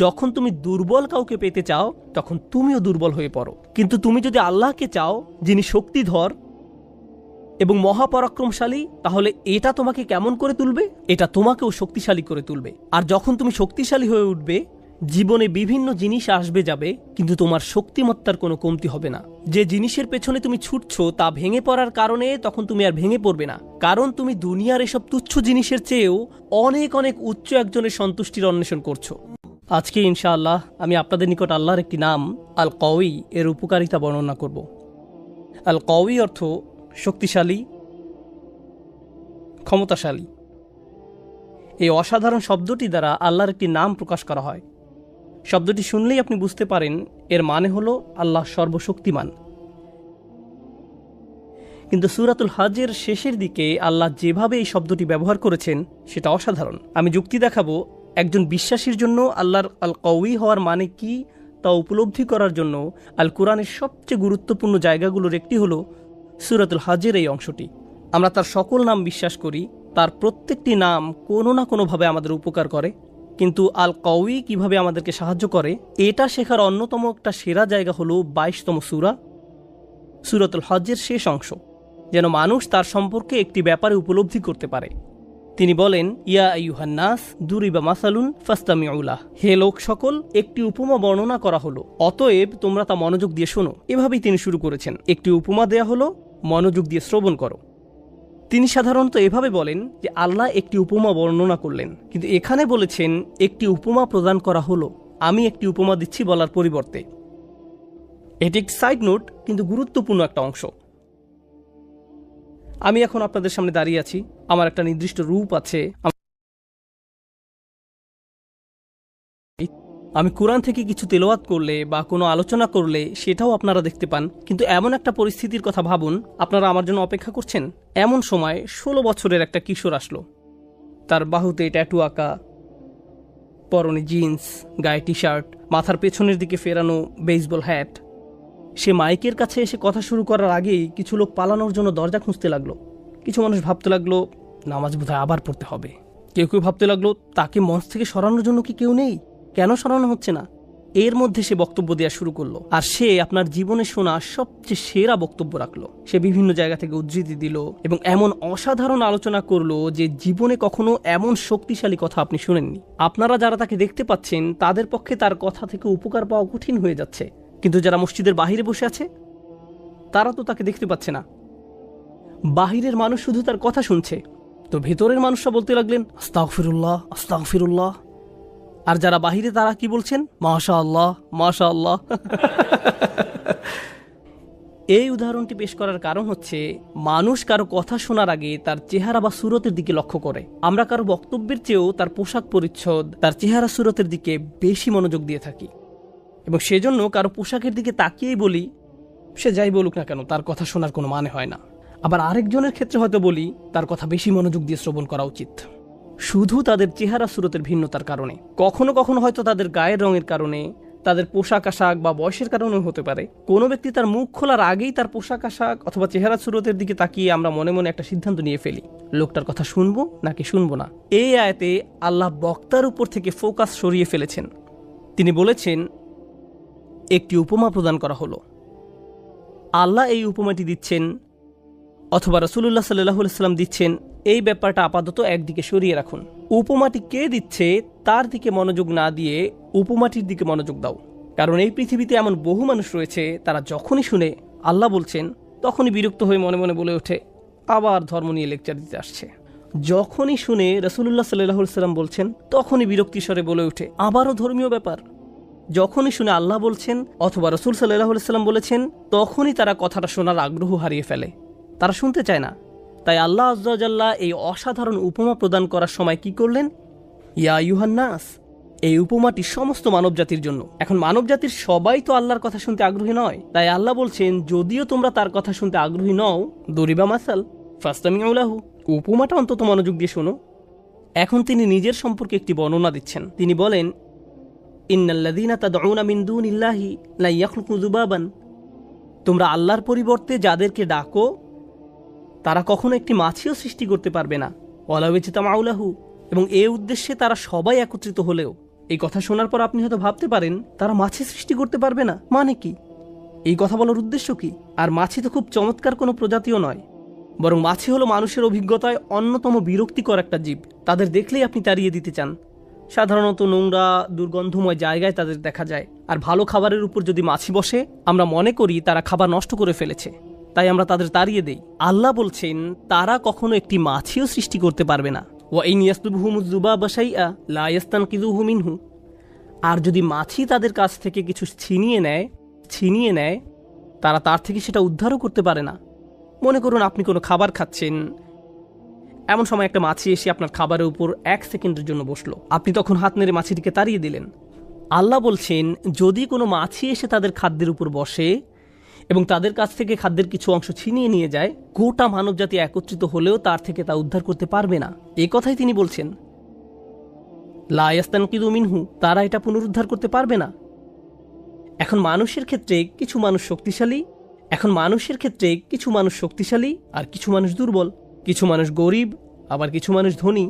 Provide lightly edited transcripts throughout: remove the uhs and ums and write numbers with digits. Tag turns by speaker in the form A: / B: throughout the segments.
A: যখন তুমি দুর্বল কাউকে পেতে চাও তখন তুমিও দুর্বল হয়ে পড়ো, কিন্তু তুমি যদি আল্লাহকে চাও যিনি শক্তিধর এবং মহাপরাক্রমশালী, তাহলে এটা তোমাকে কেমন করে তুলবে? এটা তোমাকেও শক্তিশালী করে তুলবে। আর যখন তুমি শক্তিশালী হয়ে উঠবে, জীবনে বিভিন্ন জিনিস আসবে যাবে, কিন্তু তোমার শক্তিমত্তার কোনো কমতি হবে না। যে জিনিসের পেছনে তুমি ছুটছো তা ভেঙে পড়ার কারণে তখন তুমি আর ভেঙে পড়বে না, কারণ তুমি দুনিয়ার এসব তুচ্ছ জিনিসের চেয়েও অনেক অনেক উচ্চ একজনের সন্তুষ্টির অন্বেষণ করছো। আজকে ইনশাআল্লাহ আমি আপনাদের নিকট আল্লাহর একটি নাম আল কওয়ি এর উপকারিতা বর্ণনা করব। আল কওয়ি অর্থ শক্তিশালী, ক্ষমতাশালী। এই অসাধারণ শব্দটি দ্বারা আল্লাহর একটি নাম প্রকাশ করা হয়। শব্দটি শুনলেই আপনি বুঝতে পারেন এর মানে হলো আল্লাহ সর্বশক্তিমান। কিন্তু সূরাতুল হজের শেষের দিকে আল্লাহ যেভাবে এই শব্দটি ব্যবহার করেছেন সেটা অসাধারণ। আমি যুক্তি দেখাবো একজন বিশ্বাসীর জন্য আল্লাহর আল কওয়ি হওয়ার মানে কি তা উপলব্ধি করার জন্য আল কোরআনের সবচেয়ে গুরুত্বপূর্ণ জায়গাগুলোর একটি হলো সূরাতুল হজের এই অংশটি। আমরা তার সকল নাম বিশ্বাস করি, তার প্রত্যেকটি নাম কোনো না কোনোভাবে আমাদের উপকার করে, কিন্তু আল কওয়ি কিভাবে আমাদেরকে সাহায্য করে এটা শেখার অন্যতম একটা সেরা জায়গা হলো 22তম সূরা সূরাতুল হজের শেষ অংশ, যেন মানুষ তার সম্পর্কে একটি ব্যাপারে উপলব্ধি করতে পারে। তিনি বলেন, ইয়া আইয়ুহান নাস দুরিবা মাসালুন ফাসতামিউ লাহ, হে লোক সকল, একটি উপমা বর্ণনা করা হলো, অতএব তোমরা তা মনোযোগ দিয়ে শোনো। এভাবেই তিনি শুরু করেছেন, একটি উপমা দেয়া হলো, মনোযোগ দিয়ে শ্রবণ করো। তিনি সাধারণত এভাবে বলেন যে আল্লাহ একটি উপমা বর্ণনা করলেন, কিন্তু এখানে বলেছেন একটি উপমা প্রদান করা হলো, আমি একটি উপমা দিচ্ছি বলার পরিবর্তে। এটি একটি সাইড নোট, কিন্তু গুরুত্বপূর্ণ একটা অংশ। আমি এখন আপনাদের সামনে দাঁড়িয়ে আছি, আমার একটা নির্দিষ্ট রূপ আছে, আমি কোরআন থেকে কিছু তেলাওয়াত করলে বা কোনো আলোচনা করলে সেটাও আপনারা দেখতে পান। কিন্তু এমন একটা পরিস্থিতির কথা ভাবুন, আপনারা আমার জন্য অপেক্ষা করছেন। এমন সময় 16 বছরের একটা কিশোর আসলো, তার বাহুতে ট্যাটু আঁকা, পরনে জিন্স, গায়ে টি শার্ট, মাথার পেছনের দিকে ফেরানো বেসবল হ্যাট। সে মাইকের কাছে এসে কথা শুরু করার আগেই কিছু লোক পালানোর জন্য দরজা খুঁজতে লাগলো। কিছু মানুষ ভাবতে লাগলো নামাজ বোধহয় আবার পড়তে হবে। কেউ কেউ ভাবতে লাগলো তাকে মঞ্চ থেকে সরানোর জন্য কি কেউ নেই, কেন সরানো হচ্ছে না। এর মধ্যে সে বক্তব্য দেওয়া শুরু করলো, আর সে আপনার জীবনে শোনা সবচেয়ে সেরা বক্তব্য রাখলো। সে বিভিন্ন জায়গা থেকে উদ্ধৃতি দিল এবং এমন অসাধারণ আলোচনা করলো যে জীবনে কখনো এমন শক্তিশালী কথা আপনি শুনেননি। আপনারা যারা তাকে দেখতে পাচ্ছেন তাদের পক্ষে তার কথা থেকে উপকার পাওয়া কঠিন হয়ে যাচ্ছে, কিন্তু যারা মসজিদের বাহিরে বসে আছে তারা তো তাকে দেখতে পাচ্ছে না। বাহিরের মানুষ শুধু তার কথা শুনছে, তো ভেতরের মানুষরা বলতে লাগলেন আস্তাগফিরুল্লাহ, আস্তাগফিরুল্লাহ। আর যারা বাহিরে তারা কি বলছেন? মাশাআল্লাহ, মাশাআল্লাহ। এই উদাহরণটি পেশ করার কারণ হচ্ছে মানুষ কারো কথা শোনার আগে তার চেহারা বা সুরতের দিকে লক্ষ্য করে। আমরা কারো বক্তব্যের চেয়েও তার পোশাক পরিচ্ছদ, তার চেহারা সুরতের দিকে বেশি মনোযোগ দিয়ে থাকি, এবং সেজন্য কারো পোশাকের দিকে তাকিয়েই বলি সে যাই বলুক না কেন তার কথা শোনার কোনো মানে হয় না। আবার আরেকজনের ক্ষেত্রে হয়তো বলি তার কথা বেশি মনোযোগ দিয়ে শ্রবণ করা উচিত, শুধু তাদের চেহারা সুরতের ভিন্নতার কারণে। কখনো কখনো হয়তো তাদের গায়ের রঙের কারণে, তাদের পোশাক আশাক বা বয়সের কারণেও হতে পারে। কোনো ব্যক্তি তার মুখ খোলার আগেই তার পোশাক আশাক অথবা চেহারা সুরতের দিকে তাকিয়ে আমরা মনে মনে একটা সিদ্ধান্ত নিয়ে ফেলি, লোকটার কথা শুনবো নাকি শুনবো না। এই আয়াতে আল্লাহ বক্তার উপর থেকে ফোকাস সরিয়ে ফেলেছেন। তিনি বলেছেন একটি উপমা প্রদান করা হলো। আল্লাহ এই উপমাটি দিচ্ছেন অথবা রাসূলুল্লাহ সাল্লাল্লাহু আলাইহি ওয়াসাল্লাম দিচ্ছেন, এই ব্যাপারটা আপাতত একদিকে সরিয়ে রাখুন। উপমাটি কে দিচ্ছে তার দিকে মনোযোগ না দিয়ে উপমাটির দিকে মনোযোগ দাও, কারণ এই পৃথিবীতে এমন বহু মানুষ রয়েছে তারা যখনই শুনে আল্লাহ বলছেন তখনই বিরক্ত হয়ে মনে মনে বলে ওঠে আবার ধর্ম নিয়ে লেকচার দিতে আসছে। যখনই শুনে রাসূলুল্লাহ সাল্লাল্লাহু আলাইহি ওয়াসাল্লাম বলছেন তখনই বিরক্তি স্বরে বলে ওঠে আবারও ধর্মীয় ব্যাপার। যখনই শুনে আল্লাহ বলছেন অথবা রাসূল সাল্লাল্লাহু আলাইহি ওয়াসাল্লাম বলেছেন তখনই তারা কথাটা শোনার আগ্রহ হারিয়ে ফেলে, তারা শুনতে চায় না। তাই আল্লাহ আযজা ওয়া জাল্লা এই অসাধারণ উপমা প্রদান করার সময় কি করলেন? ইয়া আইয়ুহান নাস, এই উপমাটি সমস্ত মানবজাতির জন্য। এখন মানবজাতির সবাই তো আল্লাহর কথা শুনতে আগ্রহী নয়, তাই আল্লাহ বলছেন যদিও তোমরা তার কথা শুনতে আগ্রহী নও, দরিবা মাসাল ফাসতামিউ লাহু, উপমাটা অন্তত মনোযোগ দিয়ে শোনো। এখন তিনি নিজের সম্পর্কে একটি বর্ণনা দিচ্ছেন। তিনি বলেন ইন্নাল্লাযীনা তাদউনা মিন দুনিল্লাহি লা ইয়াখলুকু যুবাবান, তোমরা আল্লাহর পরিবর্তে যাদেরকে ডাকো তারা কখনো একটি মাছিও সৃষ্টি করতে পারবে না। ওয়ালাউ ইজতামাউ লাহু, এবং এই উদ্দেশ্যে তারা সবাই একত্রিত হলেও। এই কথা শোনার পর আপনি হয়তো ভাবতে পারেন তারা মাছি সৃষ্টি করতে পারবে না, মানে কি? এই কথা বলার উদ্দেশ্য কি? আর মাছি তো খুব চমৎকার কোনো প্রজাতিও নয়, বরং মাছি হলো মানুষের অভিজ্ঞতায় অন্যতম বিরক্তিকর একটা জীব। তাদের দেখলেই আপনি তাড়িয়ে দিতে চান। সাধারণত নোংরা দুর্গন্ধময় জায়গায় তাদের দেখা যায়, আর ভালো খাবারের উপর যদি মাছি বসে আমরা মনে করি তারা খাবার নষ্ট করে ফেলেছে, তাই আমরা তাদের তাড়িয়ে দেই। আল্লাহ বলছেন তারা কখনো একটি মাছিও সৃষ্টি করতে পারবে না। ওয়াইন ইয়াসলুবহুমুয যুবাবা শাইআ লা ইয়াস্তানকিযুহু মিনহু। আর যদি মাছি তাদের কাছ থেকে কিছু ছিনিয়ে নেয় তারা তার থেকে সেটা উদ্ধারও করতে পারে না। মনে করুন আপনি কোনো খাবার খাচ্ছেন, এমন সময় একটা মাছি এসে আপনার খাবারের উপর 1 সেকেন্ডের জন্য বসলো, আপনি তখন হাত নেড়ে মাছিটিকে তাড়িয়ে দিলেন। আল্লাহ বলছেন যদি কোনো মাছি এসে তাদের খাদ্যের উপর বসে এবং তাদের কাছ থেকে খাদ্যের কিছু অংশ ছিনিয়ে নিয়ে যায়, গোটা মানবজাতি একত্রিত হলেও তার থেকে তা উদ্ধার করতে পারবে না। এই কথাই তিনি বলছেন, লা ইয়াস্তানকিযু মিনহু, তারা এটা পুনরুদ্ধার করতে পারবে না। এখন মানুষের ক্ষেত্রে কিছু মানুষ শক্তিশালী আর কিছু মানুষ দুর্বল, কিছু মানুষ গরিব আবার কিছু মানুষ ধনী।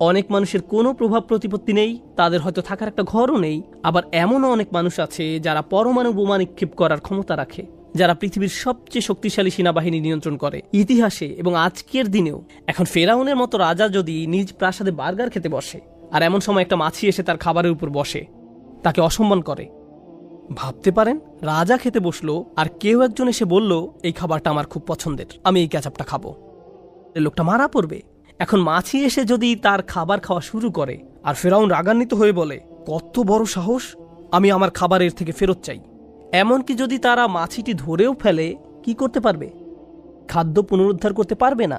A: অনেক মানুষের কোনো প্রভাব প্রতিপত্তি নেই, তাদের হয়তো থাকার একটা ঘরও নেই। আবার এমনও অনেক মানুষ আছে যারা পরমাণু বোমা নিক্ষেপ করার ক্ষমতা রাখে, যারা পৃথিবীর সবচেয়ে শক্তিশালী সেনাবাহিনী নিয়ন্ত্রণ করে ইতিহাসে এবং আজকের দিনেও। এখন ফেরাউনের মতো রাজা যদি নিজ প্রাসাদে বার্গার খেতে বসে আর এমন সময় একটা মাছি এসে তার খাবারের উপর বসে, তাকে অসম্মান করে, ভাবতে পারেন রাজা খেতে বসলো আর কেউ একজন এসে বলল এই খাবারটা আমার খুব পছন্দের, আমি এই কেচাপটা খাবো, লোকটা মারা পড়বে। এখন মাছি এসে যদি তার খাবার খাওয়া শুরু করে আর ফেরাউন রাগান্বিত হয়ে বলে কত বড় সাহস, আমি আমার খাবারের থেকে ফেরত চাই, এমনকি যদি তারা মাছিটি ধরেও ফেলে, কি করতে পারবে? খাদ্য পুনরুদ্ধার করতে পারবে না।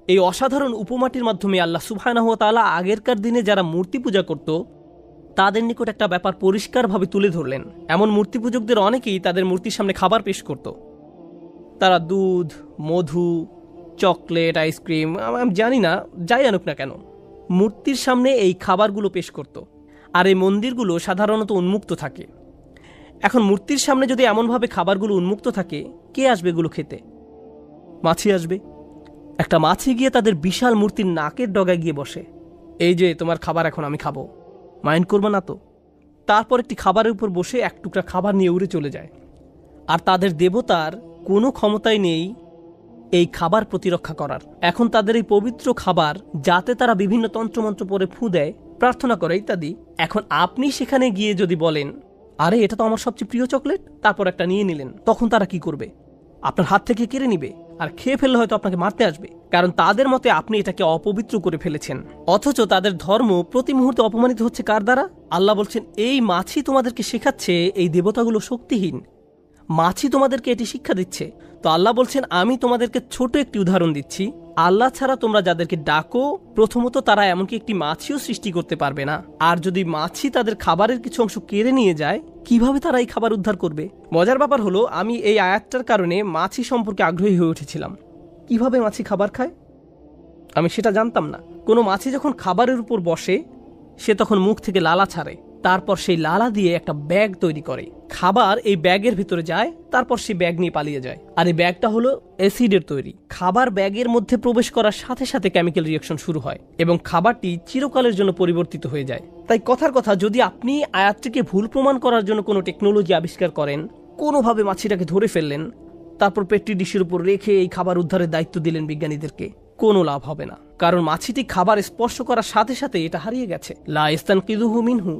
A: এই অসাধারণ উপমাটির মাধ্যমে আল্লাহ সুবহানাহু ওয়া তাআলা আগেরকার দিনে যারা মূর্তি পূজা করত তাদের নিকট একটা ব্যাপার পরিষ্কারভাবে তুলে ধরলেন। এমন মূর্তি পূজকদের অনেকেই তাদের মূর্তির সামনে খাবার পেশ করত। তারা দুধ, মধু, চকলেট, আইসক্রিম, আমি জানি না, যাই আনুক না কেন, মূর্তির সামনে এই খাবারগুলো পেশ করত। আর এই মন্দিরগুলো সাধারণত উন্মুক্ত থাকে। এখন মূর্তির সামনে যদি এমনভাবে খাবারগুলো উন্মুক্ত থাকে, কে আসবে এগুলো খেতে? মাছি আসবে। একটা মাছি গিয়ে তাদের বিশাল মূর্তির নাকের ডগায় গিয়ে বসে, এই যে তোমার খাবার, এখন আমি খাবো, মাইন্ড করবে না তো? তারপর একটি খাবারের উপর বসে এক টুকরা খাবার নিয়ে উড়ে চলে যায়। আর তাদের দেবতার কোনো ক্ষমতাই নেই এই খাবার প্রতিরক্ষা করার। এখন তাদের এই পবিত্র খাবার, যাতে তারা বিভিন্ন তন্ত্রমন্ত্র পরে ফু দেয়, প্রার্থনা করে ইত্যাদি, এখন আপনি সেখানে গিয়ে যদি বলেন আরে এটা তো আমার সবচেয়ে প্রিয় চকলেট, তারপর একটা নিয়ে নিলেন, তখন তারা কি করবে? আপনার হাত থেকে কেড়ে নিবে আর খেয়ে ফেললে হয়তো আপনাকে মারতে আসবে, কারণ তাদের মতে আপনি এটাকে অপবিত্র করে ফেলেছেন। অথচ তাদের ধর্ম প্রতি মুহূর্তে অপমানিত হচ্ছে কার দ্বারা? আল্লাহ বলছেন এই মাছি তোমাদেরকে শেখাচ্ছে এই দেবতাগুলো শক্তিহীন, মাছি তোমাদেরকে এটি শিক্ষা দিচ্ছে। তো আল্লাহ বলছেন আমি তোমাদেরকে ছোট একটি উদাহরণ দিচ্ছি, আল্লাহ ছাড়া তোমরা যাদেরকে ডাকো, প্রথমত তারা এমনকি একটি মাছিও সৃষ্টি করতে পারবে না। আর যদি মাছি তাদের খাবারের কিছু অংশ কেড়ে নিয়ে যায়, কিভাবে তারা এই খাবার উদ্ধার করবে? মজার ব্যাপার হলো, আমি এই আয়াতটার কারণে মাছি সম্পর্কে আগ্রহী হয়ে উঠেছিলাম। কিভাবে মাছি খাবার খায় আমি সেটা জানতাম না। কোনো মাছি যখন খাবারের উপর বসে, সে তখন মুখ থেকে লালা ছাড়ে, তারপর সেই লালা দিয়ে একটা ব্যাগ তৈরি করে, খাবার এই ব্যাগের ভিতরে যায়, তারপর সেই ব্যাগ নিয়ে পালিয়ে যায়। আর এই ব্যাগটা হলো অ্যাসিডের তৈরি। খাবার ব্যাগের মধ্যে প্রবেশ করার সাথে সাথে কেমিক্যাল রিঅ্যাকশন শুরু হয় এবং খাবারটি চিরকালের জন্য পরিবর্তিত হয়ে যায়। তাই কথার কথা, যদি আপনি আয়াতটিকে ভুল প্রমাণ করার জন্য কোনো টেকনোলজি আবিষ্কার করেন, কোনোভাবে মাছিটাকে ধরে ফেললেন, তারপর পেট্রি ডিশের উপর রেখে এই খাবার উদ্ধারের দায়িত্ব দিলেন বিজ্ঞানীদেরকে, কোনো লাভ হবে না। কারণ মাছিটি খাবার স্পর্শ করার সাথে সাথে এটা হারিয়ে গেছে। লা ইস্তানকিযুহু মিনহু,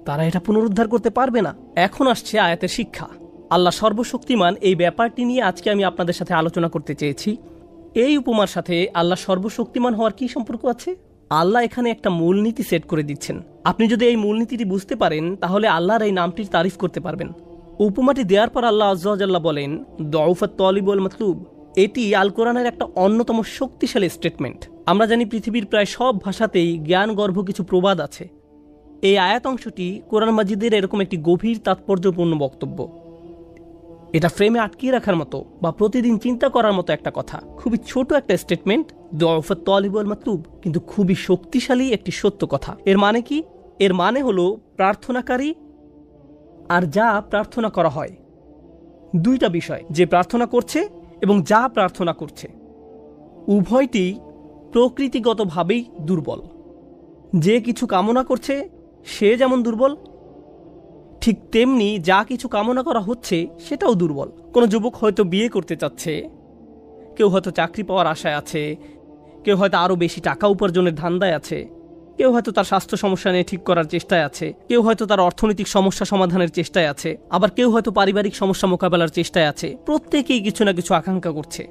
A: তারা এটা পুনরুদ্ধার করতে পারবে না। এখন আসছে আয়াতের শিক্ষা। আল্লাহ সর্বশক্তিমান, এই ব্যাপারটি নিয়ে আজকে আমি আপনাদের সাথে আলোচনা করতে চেয়েছি। এই উপমার সাথে আল্লাহ সর্বশক্তিমান হওয়ার কি সম্পর্ক আছে? আল্লাহ এখানে একটা মূলনীতি সেট করে দিচ্ছেন। আপনি যদি এই মূলনীতিটি বুঝতে পারেন, তাহলে আল্লাহর এই নামটির তারিফ করতে পারবেন। উপমাটি দেওয়ার পর আল্লাহ আযজা ওয়া জাল্লা বলেন, দুআফাত তালিব ওয়াল মাতলুব। এটি আল কোরআনের একটা অন্যতম শক্তিশালী স্টেটমেন্ট। আমরা জানি পৃথিবীর প্রায় সব ভাষাতেই জ্ঞানগর্ভ কিছু প্রবাদ আছে। এই আয়াত অংশটি কোরআন মাজিদের এরকম একটি গভীর তাৎপর্যপূর্ণ বক্তব্য। এটা ফ্রেমে আটকিয়ে রাখার মতো বা প্রতিদিন চিন্তা করার মতো একটা কথা। খুবই ছোট একটা স্টেটমেন্ট, দুআফাত তালিব ওয়াল মাতলুব, কিন্তু খুবই শক্তিশালী একটি সত্য কথা। এর মানে কি? এর মানে হলো প্রার্থনাকারী আর যা প্রার্থনা করা হয়, দুইটা বিষয়, যে প্রার্থনা করছে এবং যা প্রার্থনা করছে, উভয়টি প্রকৃতিগতভাবেই দুর্বল। যে কিছু কামনা করছে সে যেমন দুর্বল, ঠিক তেমনি যা কিছু কামনা করা হচ্ছে সেটাও দুর্বল। কোনো যুবক হয়তো বিয়ে করতে চাচ্ছে, কেউ হয়তো চাকরি পাওয়ার আশায় আছে, কেউ হয়তো আরও বেশি টাকা উপার্জনের ধান্দায় আছে, কেউ হয়তো তার স্বাস্থ্য সমস্যা নিয়ে ঠিক করার চেষ্টায় আছে, কেউ হয়তো তার অর্থনৈতিক সমস্যা সমাধানের চেষ্টায় আছে, আবার কেউ হয়তো পারিবারিক সমস্যা মোকাবেলার চেষ্টায় আছে। প্রত্যেকেই কিছু না কিছু আকাঙ্ক্ষা করছে,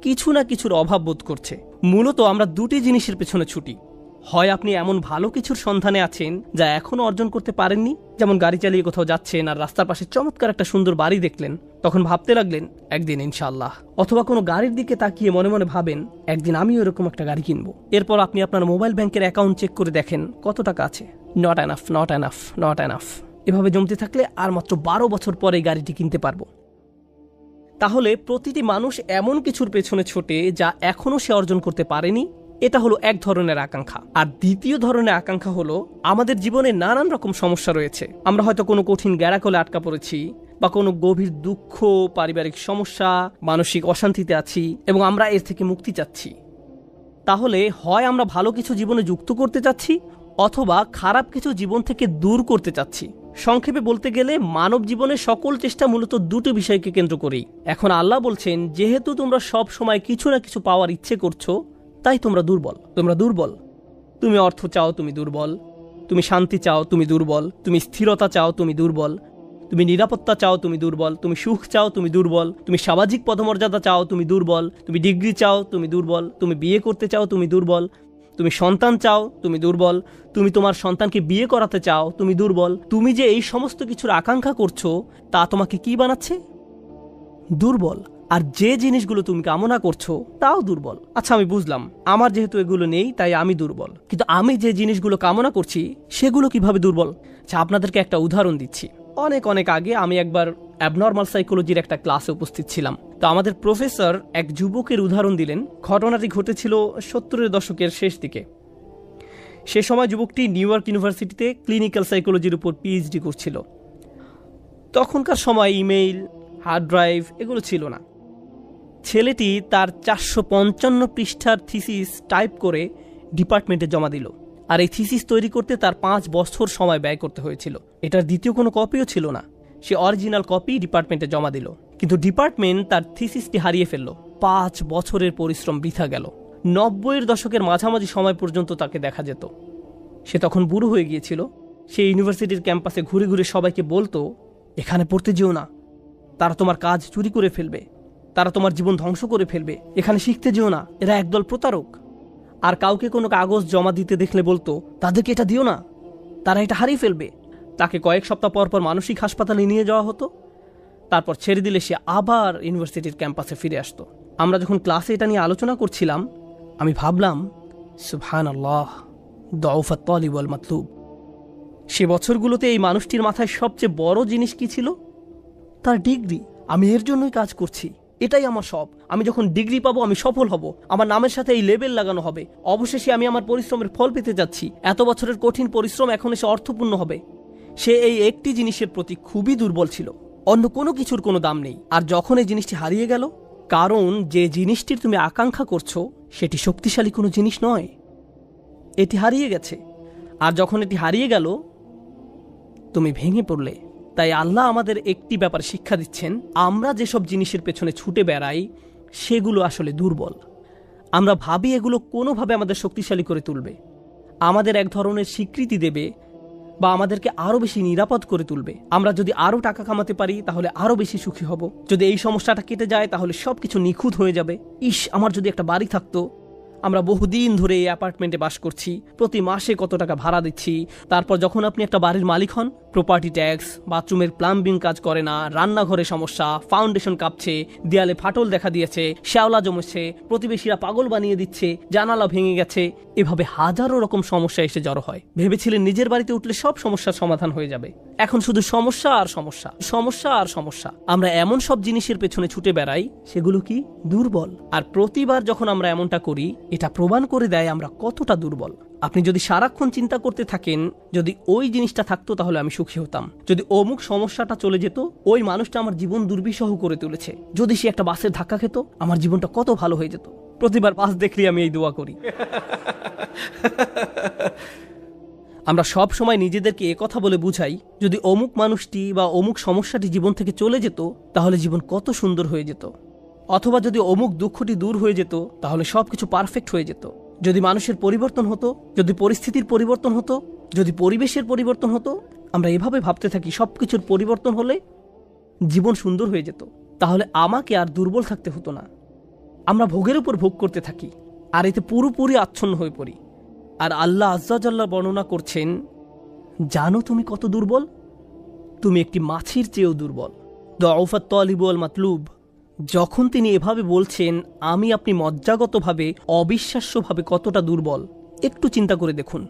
A: কিছু না কিছুর অভাব বোধ করছে। মূলত আমরা দুটি জিনিসের পেছনে ছুটি। হয় আপনি এমন ভালো কিছুর সন্ধানে আছেন যা এখনো অর্জন করতে পারেননি, যেমন গাড়ি চালিয়ে কোথাও যাচ্ছেন আর রাস্তার পাশে চমৎকার একটা সুন্দর বাড়ি দেখলেন, তখন ভাবতে লাগলেন একদিন ইনশাআল্লাহ। অথবা কোনো গাড়ির দিকে তাকিয়ে মনে মনে ভাবেন একদিন আমিও এরকম একটা গাড়ি কিনবো। এরপর আপনি আপনার মোবাইল ব্যাংকের অ্যাকাউন্ট চেক করে দেখেন কত টাকা আছে। Not enough, not enough, not enough. এভাবে জমতে থাকলে আর মাত্র 12 বছর পরে এই গাড়িটি কিনতে পারবো। তাহলে প্রতিটি মানুষ এমন কিছুর পেছনে ছোটে যা এখনো সে অর্জন করতে পারেনি। এটা হলো এক ধরনের আকাঙ্ক্ষা। আর দ্বিতীয় ধরনের আকাঙ্ক্ষা হলো আমাদের জীবনে নানান রকম সমস্যা রয়েছে। আমরা হয়তো কোনো কঠিন গ্যারাকলে আটকা পড়েছি, বা কোনো গভীর দুঃখ, পারিবারিক সমস্যা, মানসিক অশান্তিতে আছি এবং আমরা এর থেকে মুক্তি চাচ্ছি। তাহলে হয় আমরা ভালো কিছু জীবনে যুক্ত করতে চাচ্ছি, অথবা খারাপ কিছু জীবন থেকে দূর করতে চাচ্ছি। সংক্ষেপে বলতে গেলে মানব জীবনের সকল চেষ্টা মূলত দুটো বিষয়কে কেন্দ্র করেই। এখন আল্লাহ বলছেন, যেহেতু তোমরা সব সময় কিছু না কিছু পাওয়ার ইচ্ছে করছো, তাই তোমরা দুর্বল। তোমরা দুর্বল। তুমি অর্থ চাও, তুমি দুর্বল। তুমি শান্তি চাও, তুমি দুর্বল। তুমি স্থিরতা চাও, তুমি দুর্বল। তুমি নিরাপত্তা চাও, তুমি দুর্বল। তুমি সুখ চাও, তুমি দুর্বল। তুমি সামাজিক পদমর্যাদা চাও, তুমি দুর্বল। তুমি ডিগ্রি চাও, তুমি দুর্বল। তুমি বিয়ে করতে চাও, তুমি দুর্বল। তুমি সন্তান চাও, তুমি দুর্বল। তুমি তোমার সন্তানকে বিয়ে করাতে চাও, তুমি দুর্বল। তুমি যে এই সমস্ত কিছুর আকাঙ্ক্ষা করছো, তা তোমাকে কি বানাচ্ছে? দুর্বল। আর যে জিনিসগুলো তুমি কামনা করছো তাও দুর্বল। আচ্ছা, আমি বুঝলাম, আমার যেহেতু এগুলো নেই তাই আমি দুর্বল, কিন্তু আমি যে জিনিসগুলো কামনা করছি সেগুলো কিভাবে দুর্বল? আচ্ছা, আপনাদেরকে একটা উদাহরণ দিচ্ছি। অনেক অনেক আগে আমি একবার অ্যাবনর্মাল সাইকোলজির একটা ক্লাসে উপস্থিত ছিলাম। তো আমাদের প্রফেসর এক যুবকের উদাহরণ দিলেন। ঘটনাটি ঘটেছিল 70-এর দশকের শেষ দিকে। সে সময় যুবকটি নিউ ইয়র্ক ইউনিভার্সিটিতে ক্লিনিক্যাল সাইকোলজির উপর পিএইচডি করছিল। তখনকার সময় ইমেইল, হার্ড ড্রাইভ এগুলো ছিল না। ছেলেটি তার 455 পৃষ্ঠার থিসিস টাইপ করে ডিপার্টমেন্টে জমা দিল। আর এই থিসিস তৈরি করতে তার 5 বছর সময় ব্যয় করতে হয়েছিল। এটার দ্বিতীয় কোনো কপিও ছিল না। সে অরিজিনাল কপি ডিপার্টমেন্টে জমা দিল, কিন্তু ডিপার্টমেন্ট তার থিসিসটি হারিয়ে ফেলল। 5 বছরের পরিশ্রম বৃথা গেল। 90-এর দশকের মাঝামাঝি সময় পর্যন্ত তাকে দেখা যেত। সে তখন বুড়ো হয়ে গিয়েছিল। সে ইউনিভার্সিটির ক্যাম্পাসে ঘুরে ঘুরে সবাইকে বলতো, এখানে পড়তে যেও না, তারা তোমার কাজ চুরি করে ফেলবে, তারা তোমার জীবন ধ্বংস করে ফেলবে। এখানে শিখতে যেও না, এরা একদল প্রতারক। আর কাউকে কোনো কাগজ জমা দিতে দেখলে বলতো, তাদেরকে এটা দিও না, তারা এটা হারিয়ে ফেলবে। তাকে কয়েক সপ্তাহ পর পর মানসিক হাসপাতালে নিয়ে যাওয়া হতো। তারপর ছেড়ে দিলে সে আবার ইউনিভার্সিটির ক্যাম্পাসে ফিরে আসতো। আমরা যখন ক্লাসে এটা নিয়ে আলোচনা করছিলাম, আমি ভাবলাম, সুবহানাল্লাহ, দউফাত তালিব ওয়াল মাতলুব। সে বছরগুলোতে এই মানুষটির মাথায় সবচেয়ে বড় জিনিস কি ছিল? তার ডিগ্রি। আমি এর জন্যই কাজ করছি, এটাই আমার সব। আমি যখন ডিগ্রি পাবো আমি সফল হব, আমার নামের সাথে এই লেবেল লাগানো হবে, অবশেষে আমি আমার পরিশ্রমের ফল পেতে যাচ্ছি। এত বছরের কঠিন পরিশ্রম এখন এসে অর্থপূর্ণ হবে। সে এই একটি জিনিসের প্রতি খুবই দুর্বল ছিল। অন্য কোনো কিছুর কোনো দাম নেই। আর যখন এই জিনিসটি হারিয়ে গেল, কারণ যে জিনিসটির তুমি আকাঙ্ক্ষা করছো সেটি শক্তিশালী কোনো জিনিস নয়, এটি হারিয়ে গেছে। আর যখন এটি হারিয়ে গেল, তুমি ভেঙে পড়লে। তাই আল্লাহ আমাদের একটি ব্যাপার শিক্ষা দিচ্ছেন, আমরা যেসব জিনিসের পেছনে ছুটে বেড়াই সেগুলো আসলে দুর্বল। আমরা ভাবি এগুলো কোনোভাবে আমাদের শক্তিশালী করে তুলবে, আমাদের এক ধরনের স্বীকৃতি দেবে, বা আমাদেরকে আরও বেশি নিরাপদ করে তুলবে। আমরা যদি আরও টাকা কামাতে পারি তাহলে আরও বেশি সুখী হব। যদি এই সমস্যাটা কেটে যায় তাহলে সব কিছু নিখুঁত হয়ে যাবে। ইস, আমার যদি একটা বাড়ি থাকতো। আমরা বহুদিন ধরে এই অ্যাপার্টমেন্টে বাস করছি, প্রতি মাসে কত টাকা ভাড়া দিচ্ছি। তারপর যখন আপনি একটা বাড়ির মালিক হন, প্রপার্টি ট্যাক্স, বাথরুমের প্লাম্বিং কাজ করে না, রান্নাঘরে সমস্যা, ফাউন্ডেশন কাঁপছে, দেয়ালে ফাটল দেখা দিয়েছে, শ্যাওলা জমেছে, প্রতিবেশীরা পাগল বানিয়ে দিচ্ছে, জানালা ভেঙে গেছে, এভাবে হাজারো রকম সমস্যা এসে জড়ো হয়। ভেবেছিলেন নিজের বাড়িতে উঠলে সব সমস্যার সমাধান হয়ে যাবে। এখন শুধু সমস্যা আর সমস্যা, সমস্যা আর সমস্যা। আমরা এমন সব জিনিসের পেছনে ছুটে বেড়াই, সেগুলো কি দুর্বল। আর প্রতিবার যখন আমরা এমনটা করি, এটা প্রমাণ করে দেয় আমরা কতটা দুর্বল। আপনি যদি সারাক্ষণ চিন্তা করতে থাকেন, যদি ওই জিনিসটা থাকতো তাহলে আমি সুখী হতাম, যদি অমুক সমস্যাটা চলে যেত, ওই মানুষটা আমার জীবন দুর্বিষহ করে তুলেছে, যদি সে একটা বাসের ধাক্কা খেত, আমার জীবনটা কত ভালো হয়ে যেত। প্রতিবার বাস দেখলে আমি এই দোয়া করি। আমরা সব সময় নিজেদেরকে কথা বলে বুঝাই, যদি অমুক মানুষটি বা অমুক সমস্যাটি জীবন থেকে চলে যেত তাহলে জীবন কত সুন্দর হয়ে যেত, অথবা যদি অমুক দুঃখটি দূর হয়ে যেত তাহলে সবকিছু পারফেক্ট হয়ে যেত। যদি মানুষের পরিবর্তন হতো, যদি পরিস্থিতির পরিবর্তন হতো, যদি পরিবেশের পরিবর্তন হতো, আমরা এভাবে ভাবতে থাকি সবকিছুর পরিবর্তন হলে জীবন সুন্দর হয়ে যেত, তাহলে আমাকে আর দুর্বল থাকতে হতো না। আমরা ভোগের উপর ভোগ করতে থাকি আর এতে পুরোপুরি আচ্ছন্ন হয়ে পড়ি। আর আল্লাহ আজ্জা জাল্লা বর্ণনা করছেন, জানো তুমি কত দুর্বল? তুমি একটি মাছির চেয়েও দুর্বল। দআফাত তালিবু ওয়াল মাতলুব। যখন তিনি এভাবে বলছেন, আমি আপনি মজ্জাগতভাবে অবিশ্বাস্যভাবে কতটা দুর্বল, একটু চিন্তা করে দেখুন।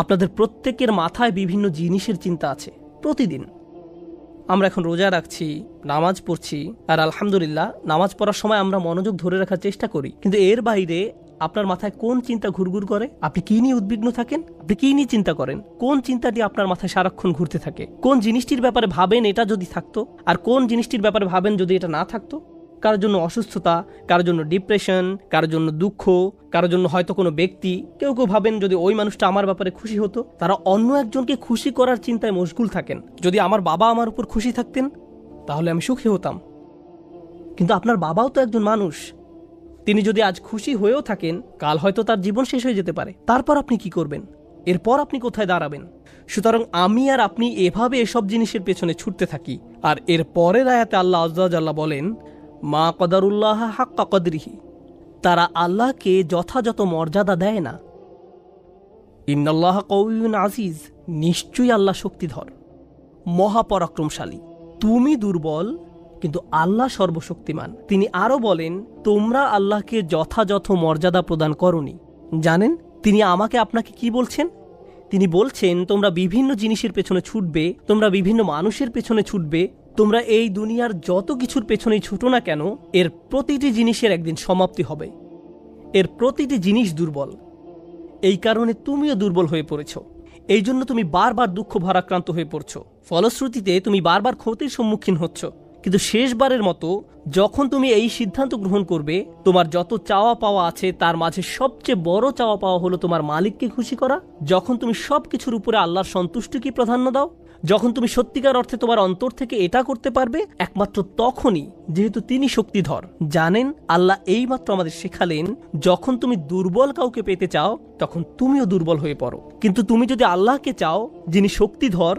A: আপনাদের প্রত্যেকের মাথায় বিভিন্ন জিনিসের চিন্তা আছে প্রতিদিন। আমরা এখন রোজা রাখছি, নামাজ পড়ছি, আর আলহামদুলিল্লাহ নামাজ পড়ার সময় আমরা মনোযোগ ধরে রাখার চেষ্টা করি, কিন্তু এর বাইরে আপনার মাথায় কোন চিন্তা ঘুরঘুর করে? আপনি কি নিয়ে উদ্বিগ্ন থাকেন? আপনি কি নিয়ে চিন্তা করেন? কোন চিন্তাটি আপনার মাথায় সারাক্ষণ ঘুরতে থাকে? কোন জিনিসটির ব্যাপারে ভাবেন এটা যদি থাকতো, আর কোন জিনিসটির ব্যাপারে ভাবেন যদি এটা না থাকতো? কারোর জন্য অসুস্থতা, কারোর জন্য ডিপ্রেশন, কারোর জন্য দুঃখ, কারোর জন্য হয়তো কোনো ব্যক্তি। কেউ কেউ ভাবেন যদি ওই মানুষটা আমার ব্যাপারে খুশি হতো। তারা অন্য একজনকে খুশি করার চিন্তায় মশগুল থাকেন। যদি আমার বাবা আমার উপর খুশি থাকতেন তাহলে আমি সুখী হতাম। কিন্তু আপনার বাবাও তো একজন মানুষ, তিনি যদি আজ খুশি হয়েও থাকেন, কাল হয়তো তার জীবন শেষ হয়ে যেতে পারে। তারপর আপনি কি করবেন? এরপর আপনি কোথায় দাঁড়াবেন? সুতরাং আমি আর আপনি এভাবে এসব জিনিসের পেছনে ছুটতে থাকি। আর এর পরের আয়াতে আল্লাহ আজ্জা জাল্লা বলেন, মা কদারুল্লাহ হাক্কা কদরিহি, তারা আল্লাহকে যথাযথ মর্যাদা দেয় না। ইন্নাল্লাহ কওয়িয়্যুন আজিজ, নিশ্চয়ই আল্লাহ শক্তিধর, মহাপরাক্রমশালী। তুমি দুর্বল কিন্তু আল্লাহ সর্বশক্তিমান। তিনি আরো বলেন, তোমরা আল্লাহকে যথাযথ মর্যাদা প্রদান করনি। জানেন তিনি আমাকে আপনাকে কি বলছেন? তিনি বলছেন, তোমরা বিভিন্ন জিনিসের পেছনে ছুটবে, তোমরা বিভিন্ন মানুষের পেছনে ছুটবে, তোমরা এই দুনিয়ার যত কিছুর পেছনেই ছুটো না কেন, এর প্রতিটি জিনিসের একদিন সমাপ্তি হবে। এর প্রতিটি জিনিস দুর্বল। এই কারণে তুমিও দুর্বল হয়ে পড়েছ। এই জন্য তুমি বারবার দুঃখ ভারাক্রান্ত হয়ে পড়ছ। ফলশ্রুতিতে তুমি বারবার ক্ষতির সম্মুখীন হচ্ছ। কিন্তু শেষবারের মতো যখন তুমি এই সিদ্ধান্ত গ্রহণ করবে, তোমার যত চাওয়া পাওয়া আছে তার মাঝে সবচেয়ে বড় চাওয়া পাওয়া হলো তোমার মালিককে খুশি করা, যখন তুমি সব কিছুর উপরে আল্লাহর সন্তুষ্টিকে প্রাধান্য দাও, যখন তুমি সত্যিকার অর্থে তোমার অন্তর থেকে এটা করতে পারবে, একমাত্র তখনই, যেহেতু তিনি শক্তিধর। জানেন আল্লাহ এইমাত্র আমাদের শেখালেন, যখন তুমি দুর্বল কাউকে পেতে চাও তখন তুমিও দুর্বল হয়ে পড়ো। কিন্তু তুমি যদি আল্লাহকে চাও, যিনি শক্তিধর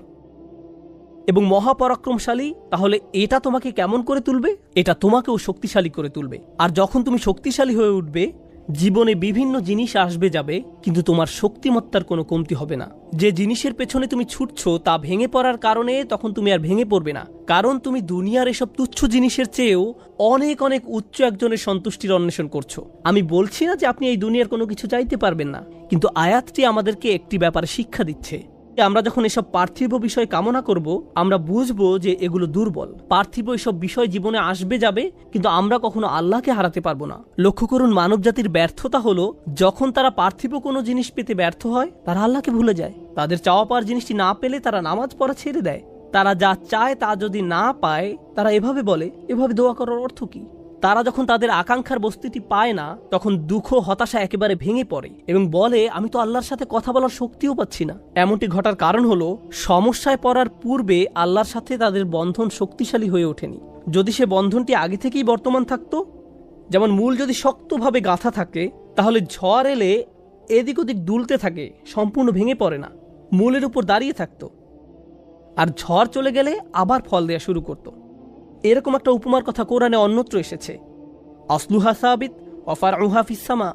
A: এবং মহাপরাক্রমশালী, তাহলে এটা তোমাকে কেমন করে তুলবে? এটা তোমাকেও শক্তিশালী করে তুলবে। আর যখন তুমি শক্তিশালী হয়ে উঠবে, জীবনে বিভিন্ন জিনিস আসবে যাবে, কিন্তু তোমার শক্তিমত্তার কোনো কমতি হবে না। যে জিনিসের পেছনে তুমি ছুটছো তা ভেঙে পড়ার কারণে তখন তুমি আর ভেঙে পড়বে না, কারণ তুমি দুনিয়ার এসব তুচ্ছ জিনিসের চেয়েও অনেক অনেক উচ্চ একজনের সন্তুষ্টির অন্বেষণ করছো। আমি বলছি না যে আপনি এই দুনিয়ার কোনো কিছু চাইতে পারবেন না, কিন্তু আয়াতটি আমাদেরকে একটি ব্যাপারে শিক্ষা দিচ্ছে। আমরা যখন এসব পার্থিব বিষয় কামনা করব, আমরা বুঝবো যে এগুলো দুর্বল। পার্থিব এসব বিষয় জীবনে আসবে যাবে, কিন্তু আমরা কখনো আল্লাহকে হারাতে পারবো না। লক্ষ্য করুন, মানব জাতির ব্যর্থতা হলো, যখন তারা পার্থিব কোনো জিনিস পেতে ব্যর্থ হয়, তারা আল্লাহকে ভুলে যায়। তাদের চাওয়া পাওয়ার জিনিসটি না পেলে তারা নামাজ পড়া ছেড়ে দেয়। তারা যা চায় তা যদি না পায়, তারা এভাবে বলে, এভাবে দোয়া করার অর্থ কি? তারা যখন তাদের আকাঙ্ক্ষার বস্তুটি পায় না, তখন দুঃখ হতাশা একেবারে ভেঙে পড়ে এবং বলে, আমি তো আল্লাহর সাথে কথা বলার শক্তিও পাচ্ছি না। এমনটি ঘটার কারণ হলো, সমস্যায় পড়ার পূর্বে আল্লাহর সাথে তাদের বন্ধন শক্তিশালী হয়ে ওঠেনি। যদি সে বন্ধনটি আগে থেকেই বর্তমান থাকতো, যেমন মূল যদি শক্তভাবে গাঁথা থাকে, তাহলে ঝড় এলে এদিক ওদিক দুলতে থাকে, সম্পূর্ণ ভেঙে পড়ে না, মূলের উপর দাঁড়িয়ে থাকতো। আর ঝড় চলে গেলে আবার ফল দেয়া শুরু করত। এরকম একটা উপমার কথা কোরআনে অন্যত্র এসেছে, আসলুহা সাবিত ওয়া ফারউহা ফিস সামা।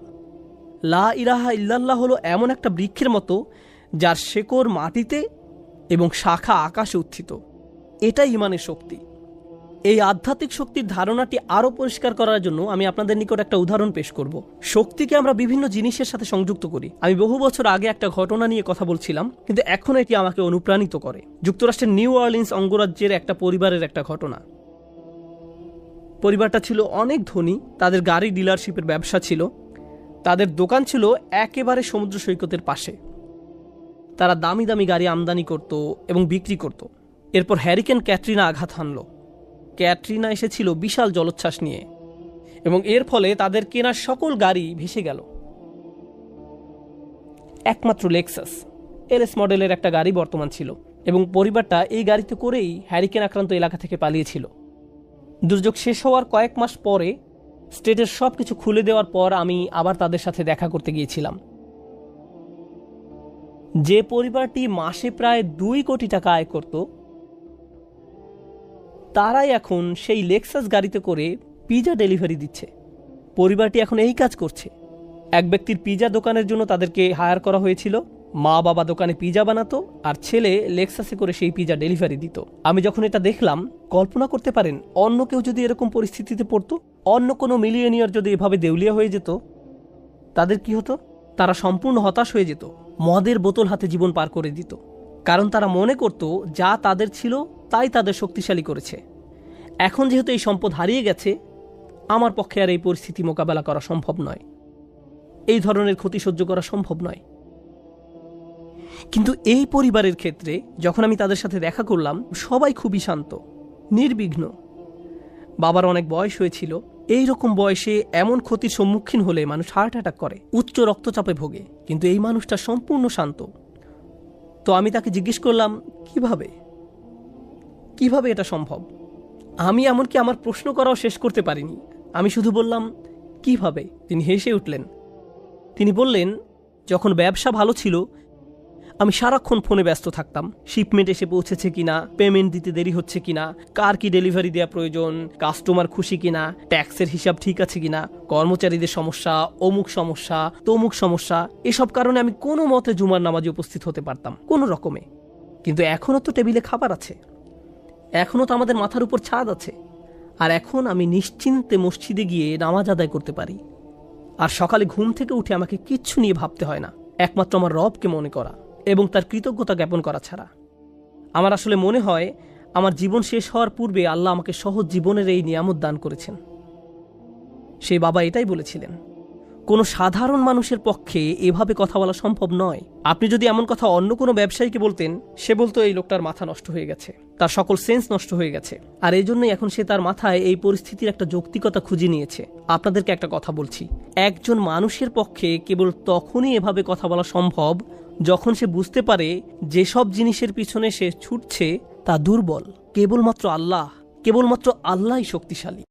A: লা ইলাহা ইল্লাল্লাহ হলো এমন একটা বৃক্ষের মতো যার শেকড় মাটিতে এবং শাখা আকাশে উত্থিত। এটাই ঈমানের শক্তি। এই আধ্যাত্মিক শক্তির ধারণাটি আরও পরিষ্কার করার জন্য আমি আপনাদের নিকট একটা উদাহরণ পেশ করব। শক্তিকে আমরা বিভিন্ন জিনিসের সাথে সংযুক্ত করি। আমি বহু বছর আগে একটা ঘটনা নিয়ে কথা বলছিলাম, কিন্তু এখন এটি আমাকে অনুপ্রাণিত করে। যুক্তরাষ্ট্রের নিউ অরলিন্স অঙ্গরাজ্যের একটা পরিবারের একটা ঘটনা। পরিবারটা ছিল অনেক ধনী, তাদের গাড়ি ডিলারশিপের ব্যবসা ছিল, তাদের দোকান ছিল একেবারে সমুদ্র সৈকতের পাশে। তারা দামি দামি গাড়ি আমদানি করত এবং বিক্রি করত। এরপর হ্যারিকেন ক্যাটরিনা আঘাত হানল। ক্যাটরিনা এসেছিল বিশাল জলোচ্ছ্বাস নিয়ে এবং এর ফলে তাদের কেনা সকল গাড়ি ভেসে গেল। একমাত্র লেক্সাস, LS মডেলের একটা গাড়ি বর্তমান ছিল এবং পরিবারটা এই গাড়িতে করেই হ্যারিকেন আক্রান্ত এলাকা থেকে পালিয়েছিল। দুর্যোগ শেষ হওয়ার কয়েক মাস পরে স্টেটের সব কিছু খুলে দেওয়ার পর আমি আবার তাদের সাথে দেখা করতে গিয়েছিলাম। যে পরিবারটি মাসে প্রায় 2 কোটি টাকা আয় করত, তারাই এখন সেই লেক্সাস গাড়িতে করে পিজা ডেলিভারি দিচ্ছে। পরিবারটি এখন এই কাজ করছে। এক ব্যক্তির পিজা দোকানের জন্য তাদেরকে হায়ার করা হয়েছিল। মা বাবা দোকানে পিজা বানাতো আর ছেলে লেক্সাসে করে সেই পিজা ডেলিভারি দিত। আমি যখন এটা দেখলাম, কল্পনা করতে পারেন অন্য কেউ যদি এরকম পরিস্থিতিতে পড়তো, অন্য কোনো মিলিয়নিয়ার যদি এভাবে দেউলিয়া হয়ে যেত, তাদের কি হতো? তারা সম্পূর্ণ হতাশ হয়ে যেত, মদের বোতল হাতে জীবন পার করে দিত। কারণ তারা মনে করত যা তাদের ছিল তাই তাদের শক্তিশালী করেছে। এখন যেহেতু এই সম্পদ হারিয়ে গেছে, আমার পক্ষে আর এই পরিস্থিতি মোকাবেলা করা সম্ভব নয়, এই ধরনের ক্ষতি সহ্য করা সম্ভব নয়। কিন্তু এই পরিবারের ক্ষেত্রে যখন আমি তাদের সাথে দেখা করলাম, সবাই খুবই শান্ত, নির্বিঘ্ন। বাবার অনেক বয়স হয়েছিল। এই রকম বয়সে এমন ক্ষতির সম্মুখীন হলে মানুষ হার্ট অ্যাটাক করে, উচ্চ রক্তচাপে ভোগে, কিন্তু এই মানুষটা সম্পূর্ণ শান্ত। তো আমি তাকে জিজ্ঞেস করলাম, কিভাবে এটা সম্ভব? আমি এমনকি আমার প্রশ্ন করাও শেষ করতে পারিনি। আমি শুধু বললাম, কিভাবে? তিনি হেসে উঠলেন। তিনি বললেন, যখন ব্যবসা ভালো ছিল, আমি সারাক্ষণ ফোনে ব্যস্ত থাকতাম। শিপমেন্ট এসে পৌঁছেছে কিনা, পেমেন্ট দিতে দেরি হচ্ছে কিনা, কার কি ডেলিভারি দেওয়া প্রয়োজন, কাস্টমার খুশি কিনা, ট্যাক্সের হিসাব ঠিক আছে কিনা, কর্মচারীদের সমস্যা, অমুক সমস্যা, তমুক সমস্যা, এসব কারণে আমি কোনো মতে জুমার নামাজে উপস্থিত হতে পারতাম, কোনো রকমে। কিন্তু এখনও তো টেবিলে খাবার আছে, এখনও তো আমাদের মাথার উপর ছাদ আছে, আর এখন আমি নিশ্চিন্তে মসজিদে গিয়ে নামাজ আদায় করতে পারি। আর সকালে ঘুম থেকে উঠে আমাকে কিচ্ছু নিয়ে ভাবতে হয় না, একমাত্র আমার রবকে মনে করা এবং তার কৃতজ্ঞতা জ্ঞাপন করা ছাড়া। আমার আসলে মনে হয় আমার জীবন শেষ হওয়ার পূর্বে আল্লাহ আমাকে সহজ জীবনের এই নিয়ামত দান করেছেন। সেই বাবা এটাই বলেছিলেন, কোনো সাধারণ মানুষের পক্ষে এভাবে কথা বলা সম্ভব নয়। আপনি যদি এমন কথা অন্য কোনো ব্যবসায়ীকে বলতেন, সে বলতো এই লোকটার মাথা নষ্ট হয়ে গেছে, তার সকল সেন্স নষ্ট হয়ে গেছে। আর এই জন্যই এখন সে তার মাথায় এই পরিস্থিতির একটা যৌক্তিকতা খুঁজে নিয়েছে। আপনাদেরকে একটা কথা বলছি, একজন মানুষের পক্ষে কেবল তখনই এভাবে কথা বলা সম্ভব যখন সে বুঝতে পারে যেসব জিনিসের পিছনে সে ছুটছে তা দুর্বল। কেবলমাত্র আল্লাহই শক্তিশালী।